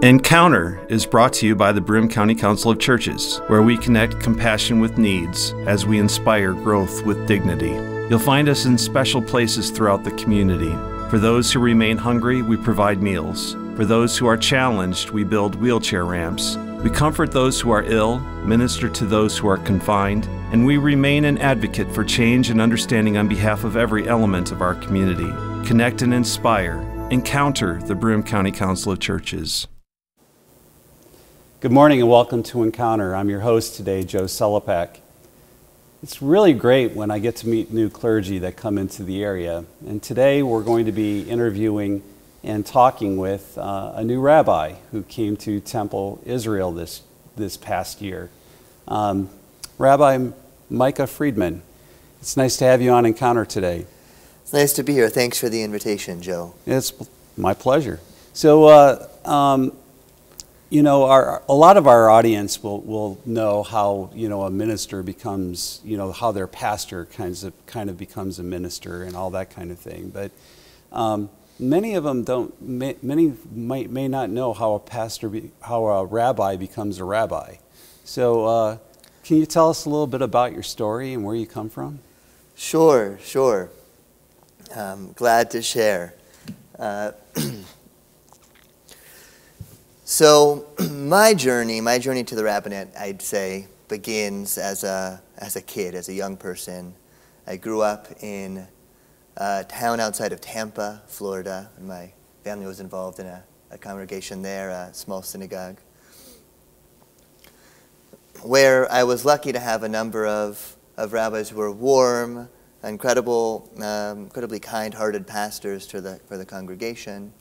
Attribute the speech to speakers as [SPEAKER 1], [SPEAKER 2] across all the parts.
[SPEAKER 1] Encounter is brought to you by the Broome County Council of Churches, where we connect compassion with needs as we inspire growth with dignity. You'll find us in special places throughout the community. For those who remain hungry, we provide meals. For those who are challenged, we build wheelchair ramps. We comfort those who are ill, minister to those who are confined, and we remain an advocate for change and understanding on behalf of every element of our community. Connect and inspire. Encounter the Broome County Council of Churches.
[SPEAKER 2] Good morning and welcome to Encounter. I'm your host today, Joe Sellepack. It's really great when I get to meet new clergy that come into the area. And today we're going to be interviewing and talking with a new rabbi who came to Temple Israel this past year. Rabbi Micah Friedman. It's nice to have you on Encounter today.
[SPEAKER 3] It's nice to be here. Thanks for the invitation, Joe.
[SPEAKER 2] It's my pleasure. So, you know, a lot of our audience will know how, you know, a minister becomes, you know, how their pastor kind of becomes a minister and all that kind of thing. But many of them don't. Many may not know how how a rabbi becomes a rabbi. So, can you tell us a little bit about your story and where you come from?
[SPEAKER 3] Sure. Glad to share. So my journey to the rabbinate, I'd say, begins as a kid, as a young person. I grew up in a town outside of Tampa, Florida, and my family was involved in a congregation there, a small synagogue, where I was lucky to have a number of rabbis who were warm, incredibly kind-hearted pastors for the congregation.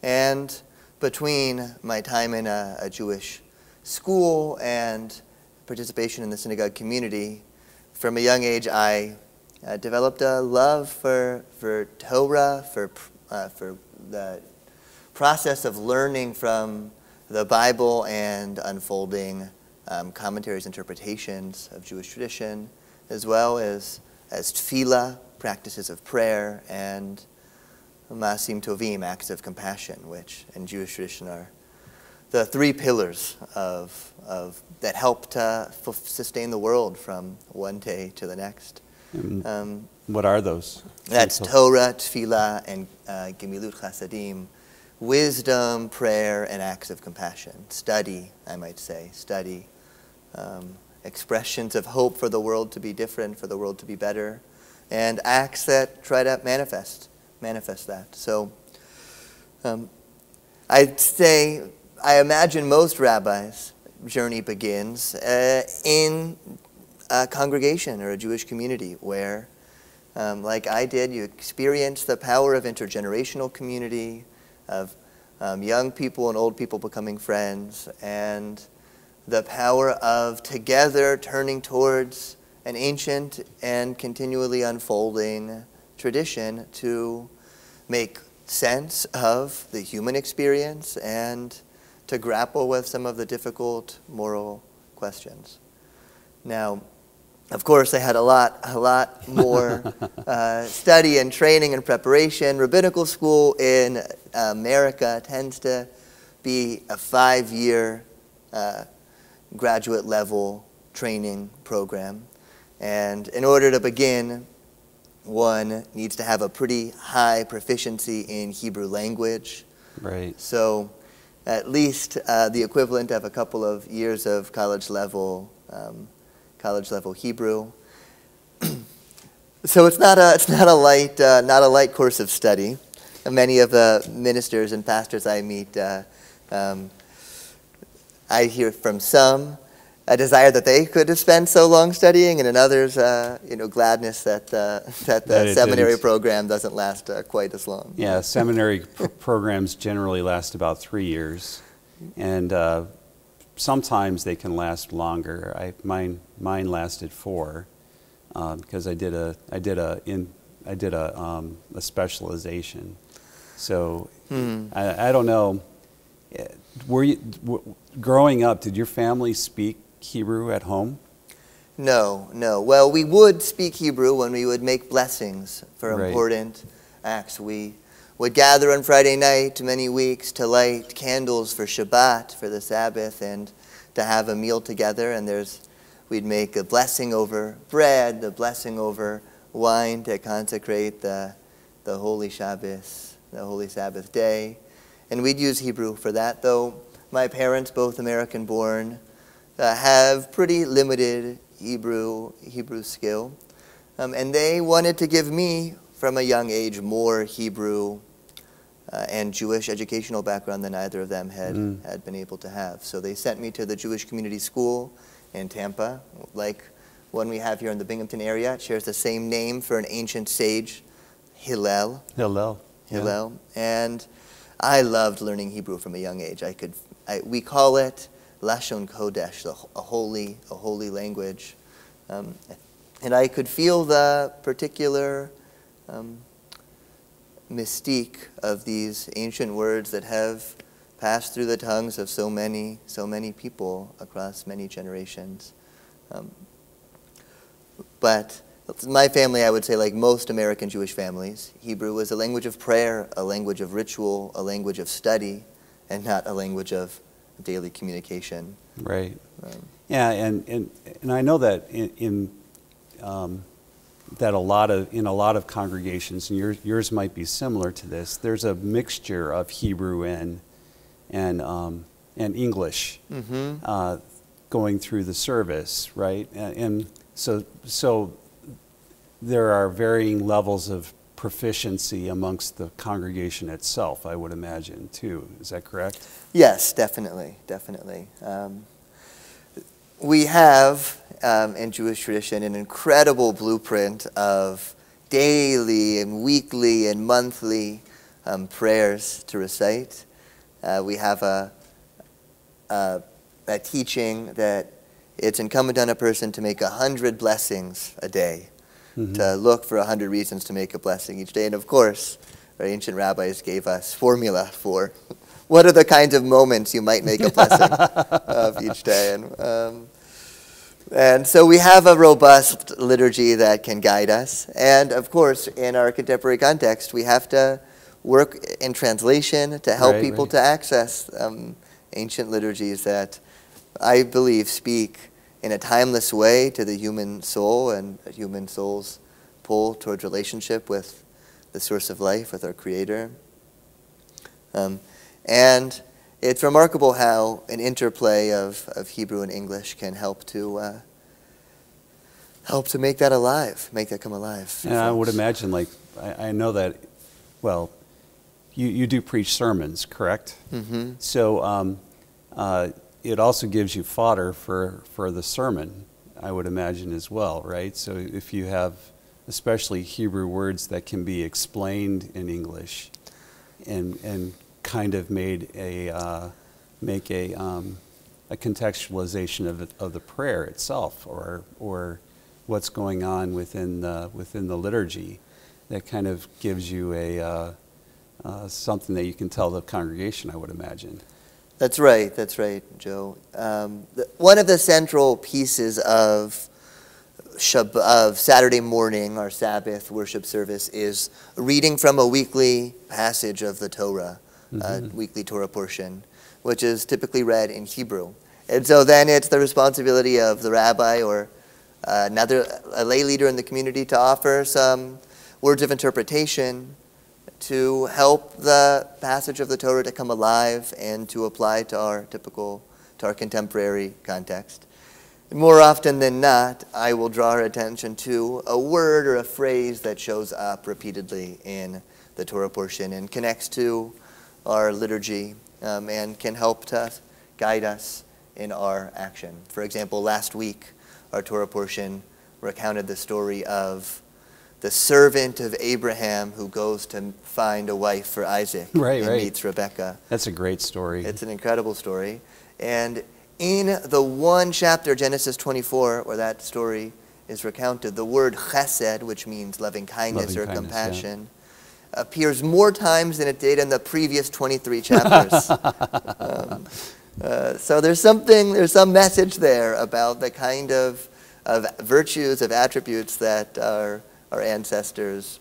[SPEAKER 3] And between my time in a Jewish school and participation in the synagogue community, from a young age I developed a love for Torah, for the process of learning from the Bible and unfolding commentaries, interpretations of Jewish tradition, as well as tefillah, practices of prayer, and Maasim Tovim, acts of compassion, which in Jewish tradition are the three pillars of that help to sustain the world from one day to the next.
[SPEAKER 2] What are those?
[SPEAKER 3] That's Torah, tefillah, and gemilut chasadim, wisdom, prayer, and acts of compassion. Study, I might say, expressions of hope for the world to be different, for the world to be better, and acts that try to manifest that. So I'd say, I imagine most rabbis' journey begins in a congregation or a Jewish community where, like I did, you experience the power of intergenerational community, of young people and old people becoming friends, and the power of together turning towards an ancient and continually unfolding tradition to make sense of the human experience and to grapple with some of the difficult moral questions. Now, of course, I had a lot more study and training and preparation. Rabbinical school in America tends to be a 5-year graduate level training program. And in order to begin, one needs to have a pretty high proficiency in Hebrew language. Right. So at least the equivalent of a couple of years of college level Hebrew. So it's not a light course of study. Many of the ministers and pastors I meet, I hear from some a desire that they could have spent so long studying, and in others, gladness that the seminary program doesn't last quite as long.
[SPEAKER 2] Yeah, seminary programs generally last about 3 years, and sometimes they can last longer. Mine lasted 4 because I did a specialization. So I don't know. Growing up, did your family speak Hebrew at home?
[SPEAKER 3] No. Well, we would speak Hebrew when we would make blessings for important acts. We would gather on Friday night many weeks to light candles for Shabbat, for the Sabbath, and to have a meal together. And we'd make a blessing over bread, the blessing over wine to consecrate the holy Shabbos, the holy Sabbath day. And we'd use Hebrew for that, though my parents, both American-born, have pretty limited Hebrew skill. And they wanted to give me, from a young age, more Hebrew and Jewish educational background than either of them had been able to have. So they sent me to the Jewish Community School in Tampa, like one we have here in the Binghamton area. It shares the same name for an ancient sage, Hillel.
[SPEAKER 2] Hillel.
[SPEAKER 3] Hillel. Yeah. And I loved learning Hebrew from a young age. We call it Lashon Kodesh, a holy language. And I could feel the particular mystique of these ancient words that have passed through the tongues of so many people across many generations. But my family, I would say, like most American Jewish families, Hebrew was a language of prayer, a language of ritual, a language of study, and not a language of daily communication.
[SPEAKER 2] Right. Yeah, and I know that in a lot of congregations, and yours might be similar to this, there's a mixture of Hebrew and English going through the service, right? And so there are varying levels of proficiency amongst the congregation itself, I would imagine, too. Is that correct?
[SPEAKER 3] Yes, definitely. We have, in Jewish tradition, an incredible blueprint of daily and weekly and monthly prayers to recite. We have a teaching that it's incumbent on a person to make 100 blessings a day, to look for 100 reasons to make a blessing each day. And of course, our ancient rabbis gave us formula for what are the kinds of moments you might make a blessing of each day. And so we have a robust liturgy that can guide us. And of course, in our contemporary context, we have to work in translation to help people to access ancient liturgies that I believe speak in a timeless way to the human soul and a human soul's pull towards relationship with the source of life, with our Creator. And it's remarkable how an interplay of Hebrew and English can help to make that alive, make that come alive.
[SPEAKER 2] And I would imagine, like, I know that, well, you do preach sermons, correct? Mm-hmm. So it also gives you fodder for the sermon, I would imagine, as well, right? So if you have especially Hebrew words that can be explained in English and kind of make a contextualization of the prayer itself, or what's going on within the liturgy, that kind of gives you something that you can tell the congregation, I would imagine.
[SPEAKER 3] That's right, Joe. One of the central pieces of Saturday morning, our Sabbath worship service, is reading from a weekly passage of the Torah, weekly Torah portion, which is typically read in Hebrew. And so then it's the responsibility of the rabbi or a lay leader in the community to offer some words of interpretation to help the passage of the Torah to come alive and to apply to our contemporary context. More often than not, I will draw our attention to a word or a phrase that shows up repeatedly in the Torah portion and connects to our liturgy and can help to guide us in our action. For example, last week, our Torah portion recounted the story of the servant of Abraham who goes to find a wife for Isaac and meets Rebekah.
[SPEAKER 2] That's a great story.
[SPEAKER 3] It's an incredible story. And in the one chapter, Genesis 24, where that story is recounted, the word chesed, which means loving kindness or compassion, appears more times than it did in the previous 23 chapters. So there's some message there about the kind of virtues, of attributes that our ancestors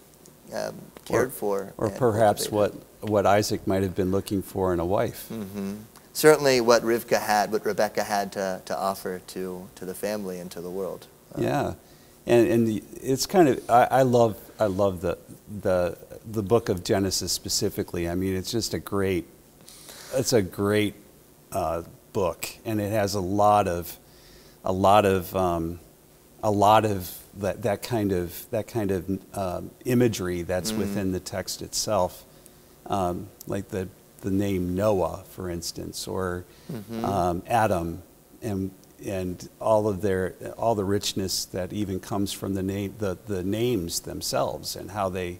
[SPEAKER 3] cared for.
[SPEAKER 2] Or
[SPEAKER 3] and
[SPEAKER 2] perhaps
[SPEAKER 3] cultivated.
[SPEAKER 2] what Isaac might have been looking for in a wife.
[SPEAKER 3] Certainly what Rebecca had to offer to the family and to the world.
[SPEAKER 2] Yeah, and it's kind of I love the book of Genesis specifically. I mean, it's just a great book, and it has a lot of that kind of imagery that's within the text itself, like the name Noah, for instance, or Adam, and all the richness that even comes from the names themselves, and how they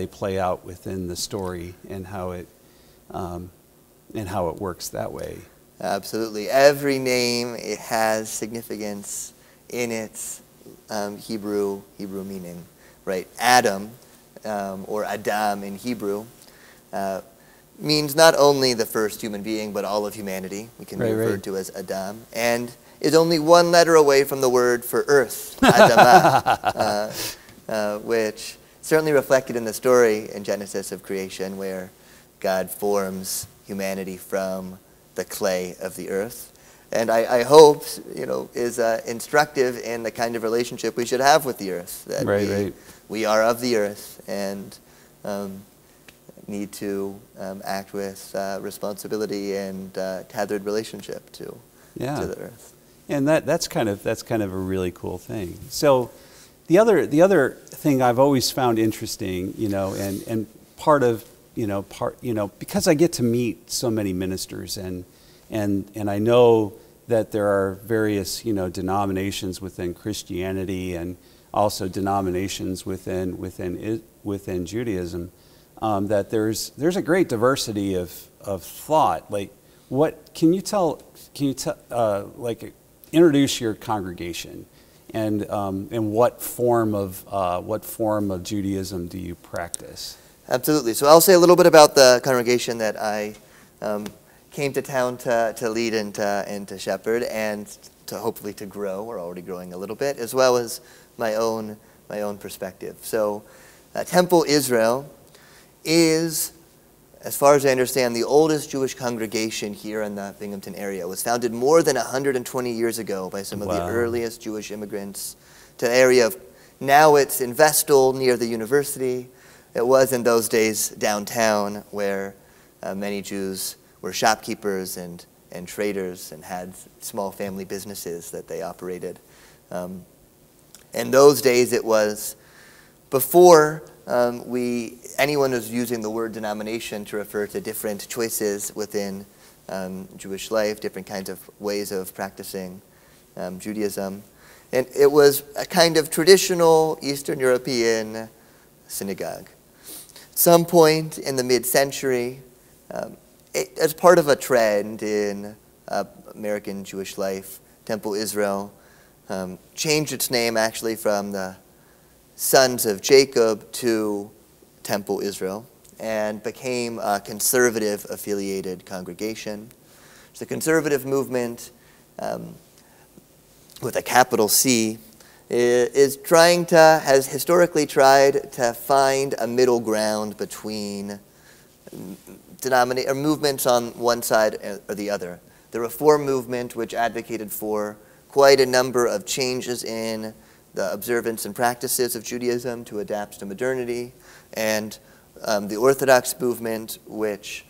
[SPEAKER 2] play out within the story, and how it works that way.
[SPEAKER 3] Absolutely. Every name, it has significance in its Hebrew meaning, right? Adam, or Adam in Hebrew, means not only the first human being, but all of humanity. We can be referred to as Adam, and is only one letter away from the word for earth, Adamah, which certainly reflected in the story in Genesis of creation, where God forms humanity from the clay of the earth. And I hope, is instructive in the kind of relationship we should have with the earth, that we are of the earth, and need to act with responsibility and tethered relationship to the earth.
[SPEAKER 2] And that's kind of a really cool thing. So the other thing I've always found interesting, and because I get to meet so many ministers, and I know that there are various denominations within Christianity, and also denominations within Judaism, that there's a great diversity of thought. Like, what can you tell? Introduce your congregation, and what form of Judaism do you practice?
[SPEAKER 3] Absolutely. So I'll say a little bit about the congregation that I came to town to lead and to shepherd, and to hopefully to grow. We're already growing a little bit, as well as my own perspective. So Temple Israel is, as far as I understand, the oldest Jewish congregation here in the Binghamton area. It was founded more than 120 years ago by some of the earliest Jewish immigrants to the area of, now it's in Vestal near the university. It was in those days downtown, where many Jews were shopkeepers and traders, and had small family businesses that they operated. In those days, it was before anyone was using the word denomination to refer to different choices within Jewish life, different kinds of ways of practicing Judaism. And it was a kind of traditional Eastern European synagogue. At some point in the mid-century, as part of a trend in American Jewish life, Temple Israel changed its name actually from the Sons of Jacob to Temple Israel, and became a conservative-affiliated congregation. It's a conservative movement with a capital C, has historically tried to find a middle ground between movements on one side or the other. The Reform movement, which advocated for quite a number of changes in the observance and practices of Judaism to adapt to modernity, and the Orthodox movement, which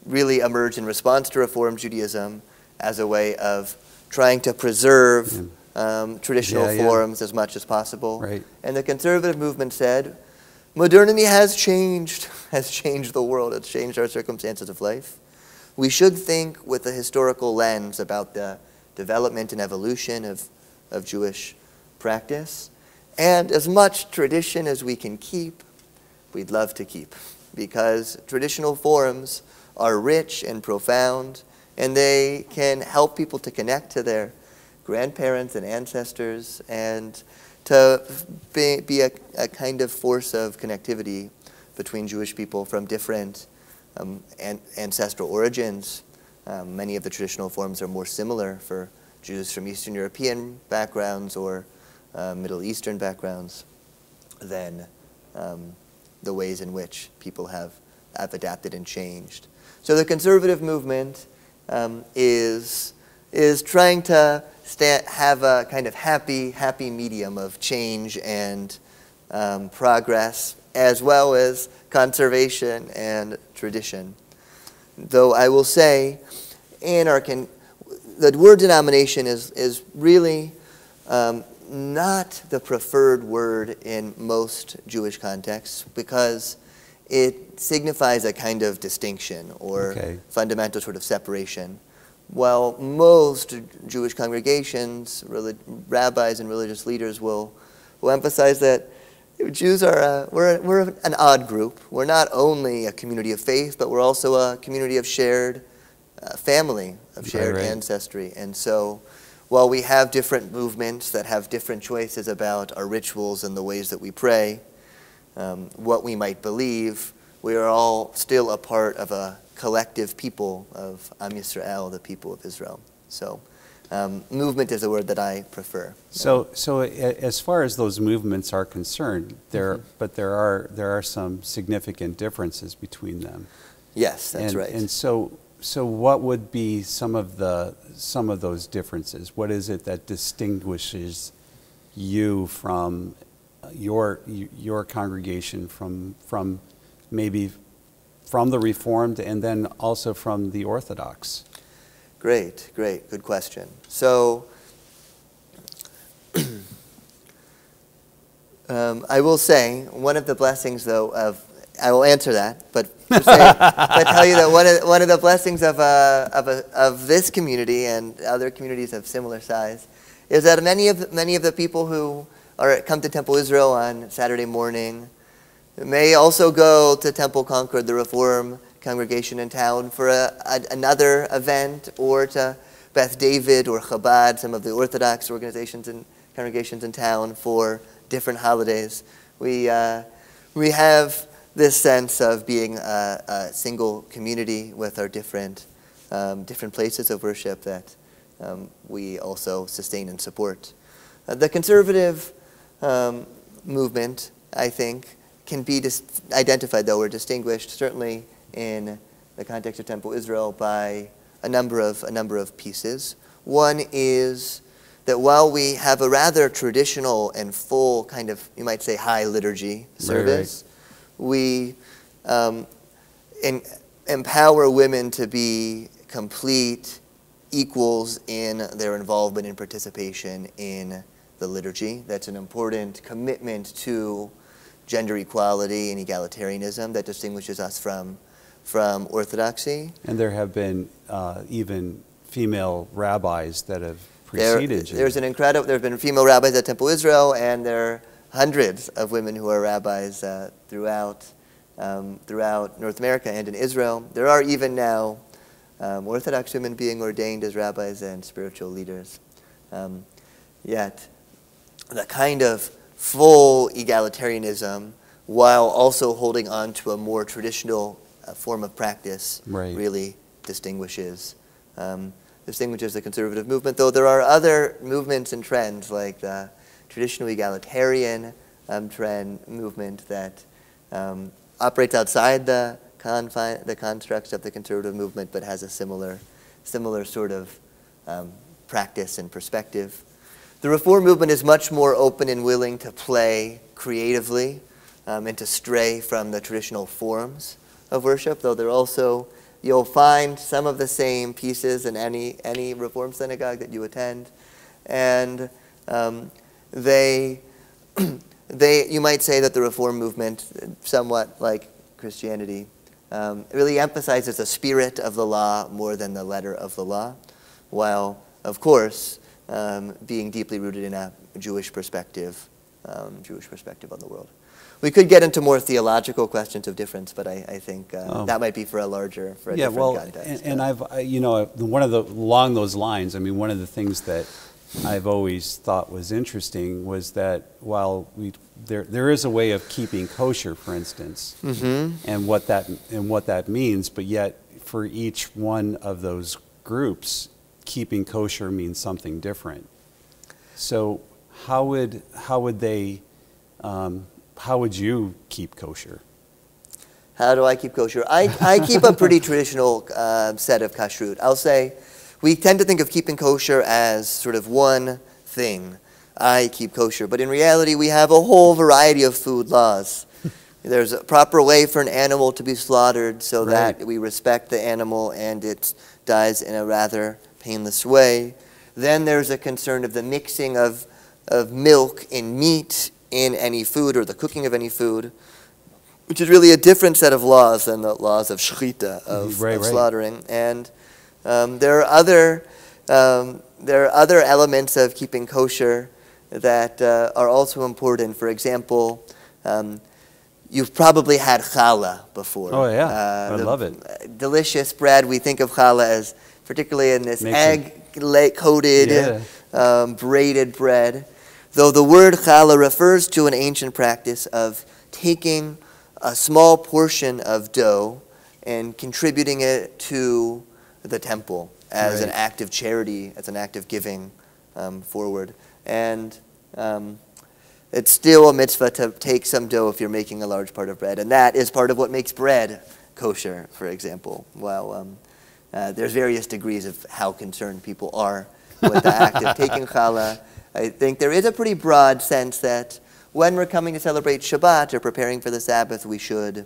[SPEAKER 3] really emerged in response to Reform Judaism as a way of trying to preserve traditional forms as much as possible.
[SPEAKER 2] Right.
[SPEAKER 3] And the conservative movement said, modernity has changed the world, it's changed our circumstances of life. We should think with a historical lens about the development and evolution of Jewish practice, and as much tradition as we can keep, we'd love to keep, because traditional forms are rich and profound, and they can help people to connect to their grandparents and ancestors, and to be a kind of force of connectivity between Jewish people from different ancestral origins. Many of the traditional forms are more similar for Jews from Eastern European backgrounds or Middle Eastern backgrounds than the ways in which people have adapted and changed. So the conservative movement is trying to have a kind of happy medium of change and progress, as well as conservation and tradition. Though I will say, the word denomination is really not the preferred word in most Jewish contexts, because it signifies a kind of distinction or fundamental sort of separation. While most Jewish congregations, rabbis and religious leaders will emphasize that Jews are we're an odd group. We're not only a community of faith, but we're also a community of shared family, of shared ancestry. And so while we have different movements that have different choices about our rituals and the ways that we pray, what we might believe, we are all still a part of a collective people of Am Yisrael, the people of Israel. So movement is a word that I prefer.
[SPEAKER 2] So as far as those movements are concerned, but there are some significant differences between them.
[SPEAKER 3] Yes, that's right.
[SPEAKER 2] And so what would be some of those differences? What is it that distinguishes you from your congregation from maybe from the Reformed and then also from the Orthodox?
[SPEAKER 3] Great, good question. So I will say one of the blessings, though, I will answer that, but tell you that one of the blessings of this community and other communities of similar size is that many of the people who come to Temple Israel on Saturday morning may also go to Temple Concord, the Reform congregation in town, for another event, or to Beth David or Chabad, some of the Orthodox organizations and congregations in town, for different holidays. We have this sense of being a single community with our different places of worship that we also sustain and support. The conservative movement, I think, can be identified, though, or distinguished, certainly in the context of Temple Israel, by a number of pieces. One is that while we have a rather traditional and full kind of, you might say, high liturgy service, we empower women to be complete equals in their involvement and participation in the liturgy. That's an important commitment to gender equality and egalitarianism that distinguishes us from Orthodoxy. And
[SPEAKER 2] there have been even female rabbis that have preceded you.
[SPEAKER 3] There have been female rabbis at Temple Israel, and there are hundreds of women who are rabbis throughout North America and in Israel. There are even now Orthodox women being ordained as rabbis and spiritual leaders. Yet the kind of full egalitarianism, while also holding on to a more traditional form of practice, really distinguishes the conservative movement. Though there are other movements and trends, like the traditional egalitarian movement that operates outside the constructs of the conservative movement, but has a similar sort of practice and perspective. The Reform movement is much more open and willing to play creatively and to stray from the traditional forms of worship, though you'll find some of the same pieces in any Reform synagogue that you attend. And you might say that the Reform movement, somewhat like Christianity, really emphasizes the spirit of the law more than the letter of the law, while, of course, being deeply rooted in a Jewish perspective on the world. We could get into more theological questions of difference, but I think that might be for a different context.
[SPEAKER 2] And I've, along those lines, I mean, one of the things that I've always thought was interesting was that while there is a way of keeping kosher, for instance, and what that means, but yet for each one of those groups, keeping kosher means something different. So how would you keep kosher?
[SPEAKER 3] How do I keep kosher? I keep a pretty traditional set of kashrut. I'll say we tend to think of keeping kosher as sort of one thing. I keep kosher. But in reality, we have a whole variety of food laws. There's a proper way for an animal to be slaughtered so that we respect the animal and it dies in a rather painless way. Then there's a concern of the mixing of milk in meat in any food or the cooking of any food, which is really a different set of laws than the laws of shechita, of slaughtering. And there are other elements of keeping kosher that are also important. For example, you've probably had challah before.
[SPEAKER 2] Oh, yeah. I love it.
[SPEAKER 3] Delicious bread. We think of challah as particularly in this egg-coated, braided bread. Though the word challah refers to an ancient practice of taking a small portion of dough and contributing it to the temple as an act of charity, as an act of giving forward. And it's still a mitzvah to take some dough if you're making a large part of bread. And that is part of what makes bread kosher, for example. Well, there's various degrees of how concerned people are with the act of taking challah. I think there is a pretty broad sense that when we're coming to celebrate Shabbat or preparing for the Sabbath, we should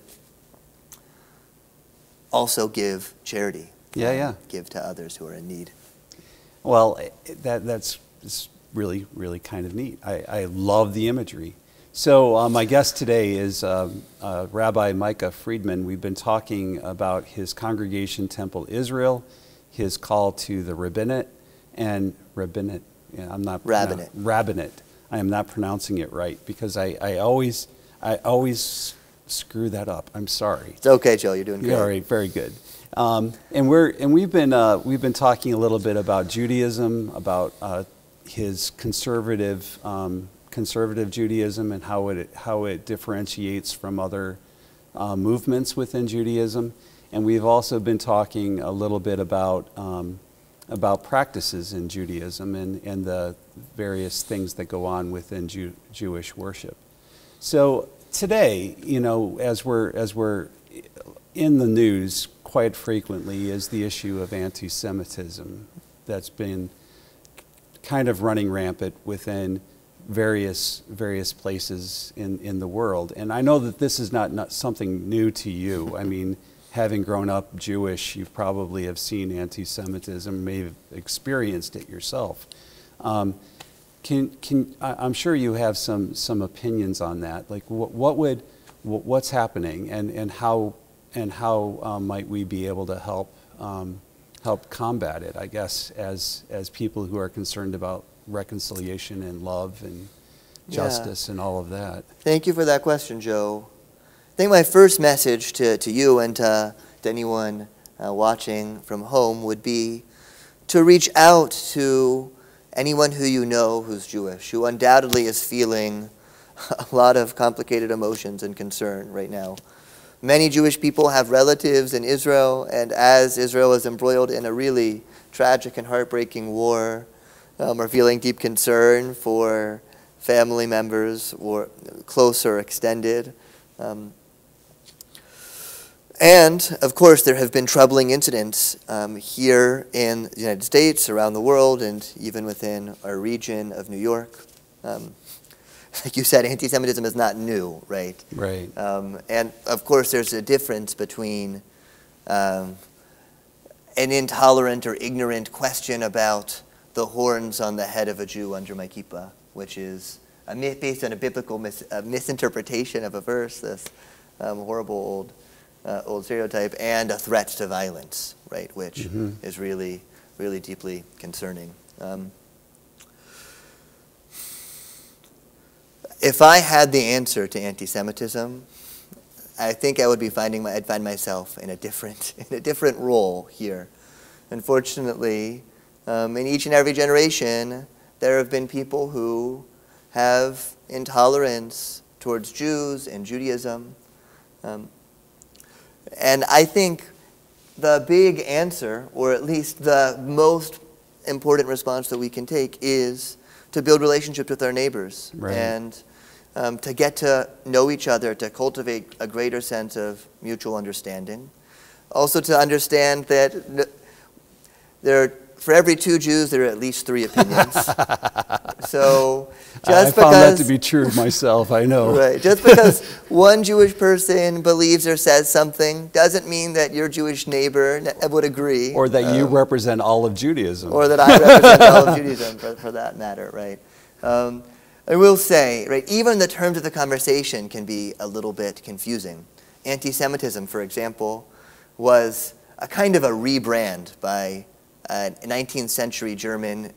[SPEAKER 3] also give charity. Give to others who are in need.
[SPEAKER 2] Well, that's really, really kind of neat. I love the imagery. So my guest today is Rabbi Micah Friedman. We've been talking about his congregation Temple Israel, his call to the rabbinate, and rabbinate. Yeah, rabbinate. I am not pronouncing it right because I always screw that up. I'm sorry.
[SPEAKER 3] It's okay, Joe. You're doing great.
[SPEAKER 2] All right, very good. And we've been talking a little bit about Judaism, about his conservative Judaism and how it differentiates from other movements within Judaism, and we've also been talking a little bit about practices in Judaism and the various things that go on within Jewish worship. So today, as we're in the news quite frequently, is the issue of anti-Semitism that's been kind of running rampant within various places in the world. And I know that this is not something new to you. I mean, having grown up Jewish, you probably have seen anti-Semitism, may have experienced it yourself. I'm sure you have some opinions on that. Like, what's happening, and how might we be able to help combat it? I guess as people who are concerned about reconciliation and love and justice and all of that.
[SPEAKER 3] Thank you for that question, Joe. I think my first message to you and to anyone watching from home would be to reach out to anyone who you know who's Jewish, who undoubtedly is feeling a lot of complicated emotions and concern right now. Many Jewish people have relatives in Israel, and as Israel is embroiled in a really tragic and heartbreaking war, are feeling deep concern for family members, or close or extended. And, of course, there have been troubling incidents here in the United States, around the world, and even within our region of New York. Like you said, anti-Semitism is not new, right?
[SPEAKER 2] Right.
[SPEAKER 3] And, of course, there's a difference between an intolerant or ignorant question about the horns on the head of a Jew under my kippah, which is based on a biblical misinterpretation of a verse, this horrible old stereotype, and a threat to violence, right, which is really, really deeply concerning. If I had the answer to anti-Semitism, I think I would be I'd find myself in a different role here. Unfortunately, in each and every generation, there have been people who have intolerance towards Jews and Judaism. And I think the big answer, or at least the most important response that we can take, is to build relationships with our neighbors.
[SPEAKER 2] Right.
[SPEAKER 3] And to get to know each other, to cultivate a greater sense of mutual understanding. Also to understand that for every 2 Jews, there are at least 3 opinions. So
[SPEAKER 2] I found that to be true myself, I know.
[SPEAKER 3] Right. Just because one Jewish person believes or says something doesn't mean that your Jewish neighbor would agree.
[SPEAKER 2] Or that you represent all of Judaism.
[SPEAKER 3] Or that I represent all of Judaism, for that matter, right? I will say, right, even the terms of the conversation can be a little bit confusing. Anti-Semitism, for example, was a kind of a rebrand by a 19th century German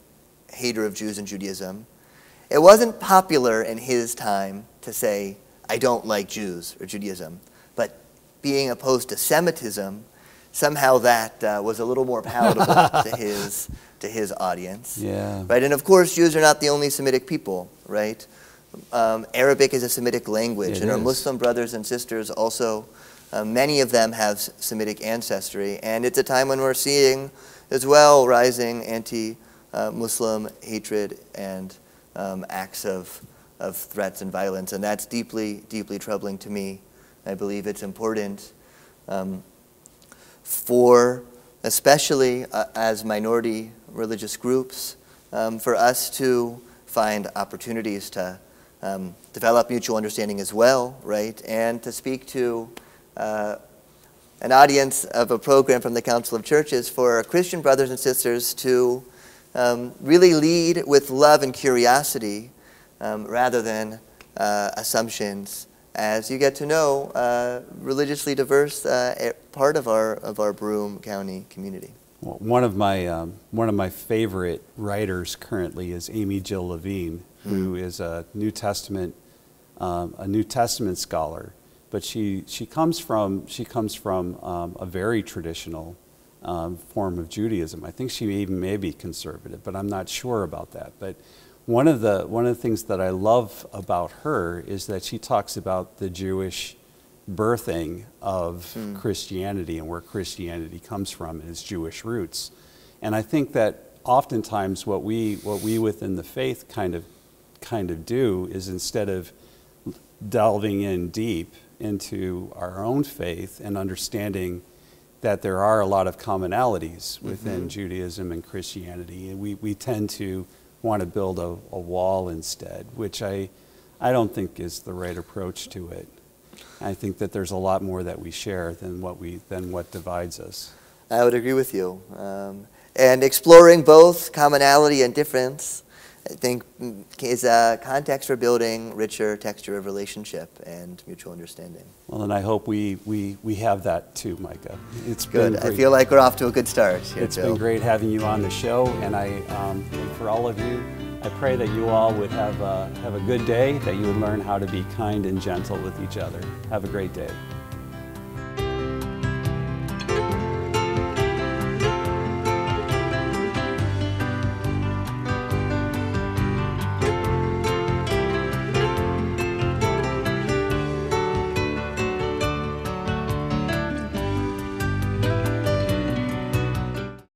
[SPEAKER 3] hater of Jews and Judaism. It wasn't popular in his time to say, I don't like Jews or Judaism, but being opposed to Semitism, somehow that was a little more palatable to his audience.
[SPEAKER 2] Yeah.
[SPEAKER 3] Right? And of course, Jews are not the only Semitic people, right? Arabic is a Semitic language, and our Muslim brothers and sisters also, many of them have Semitic ancestry, and it's a time when we're seeing as well rising anti-Muslim hatred and acts of threats and violence, and that's deeply, deeply troubling to me. I believe it's important for, especially as minority religious groups, for us to find opportunities to develop mutual understanding as well, right? And to speak to an audience of a program from the Council of Churches for our Christian brothers and sisters to really lead with love and curiosity rather than assumptions, as you get to know religiously diverse part of our Broome County community.
[SPEAKER 2] Well, one of my favorite writers currently is Amy Jill Levine, who is a New Testament scholar, but she comes from a very traditional form of Judaism. I think she even may be conservative, but I'm not sure about that. But one of the things that I love about her is that she talks about the Jewish birthing of Christianity and where Christianity comes from and its Jewish roots. And I think that oftentimes what we within the faith kind of do is, instead of delving in deep into our own faith and understanding that there are a lot of commonalities within Judaism and Christianity, and we tend to want to build a wall instead, which I don't think is the right approach to it. I think that there's a lot more that we share than what divides us.
[SPEAKER 3] I would agree with you. And exploring both commonality and difference, I think, is a context for building richer texture of relationship and mutual understanding.
[SPEAKER 2] Well, and I hope we have that too, Micah. It's
[SPEAKER 3] good.
[SPEAKER 2] Been great.
[SPEAKER 3] I feel like we're off to a good start here,
[SPEAKER 2] It's been great having you on the show, and and for all of you, I pray that you all would have a good day, that you would learn how to be kind and gentle with each other. Have a great day.